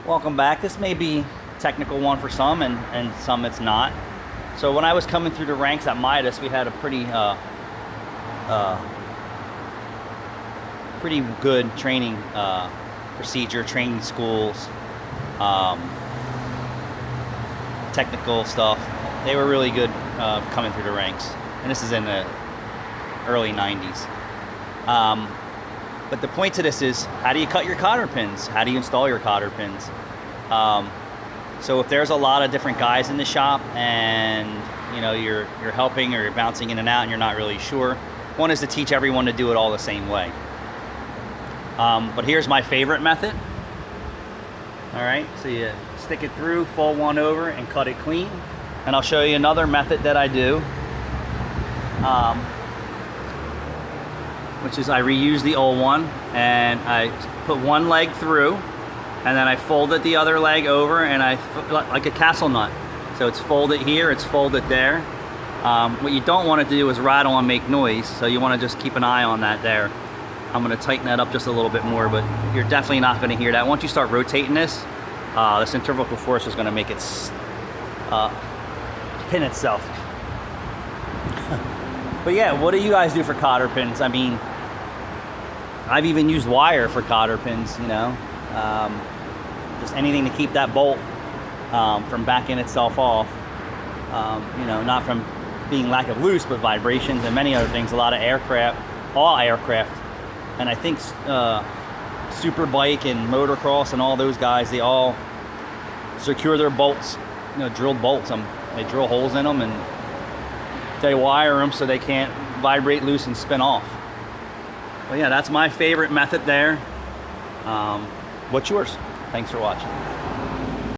Welcome back. This may be a technical one for some and some it's not. So when I was coming through the ranks at Midas, we had a pretty good training procedure, training schools, technical stuff. They were really good coming through the ranks. And this is in the early 90s. But the point to this is, how do you cut your cotter pins? How do you install your cotter pins? So if there's a lot of different guys in the shop and you know you're helping or you're bouncing in and out and you're not really sure, one is to teach everyone to do it all the same way. But here's my favorite method. All right, so you stick it through, fold one over and cut it clean. And I'll show you another method that I do, which is I reuse the old one and I put one leg through and then I folded the other leg over and like a castle nut. So it's folded here, it's folded there. What you don't want to do is rattle and make noise, so you want to just keep an eye on that there. I'm going to tighten that up just a little bit more, but you're definitely not going to hear that. Once you start rotating this centrifugal force is going to make it pin itself. But yeah, what do you guys do for cotter pins? I mean, I've even used wire for cotter pins, you know. Just anything to keep that bolt from backing itself off. You know, not from being lack of loose, but vibrations and many other things. A lot of aircraft, all aircraft, and I think Superbike and motocross and all those guys, they all secure their bolts, you know, drilled bolts. They drill holes in them and they wire them so they can't vibrate loose and spin off. But yeah, that's my favorite method there. What's yours? Thanks for watching.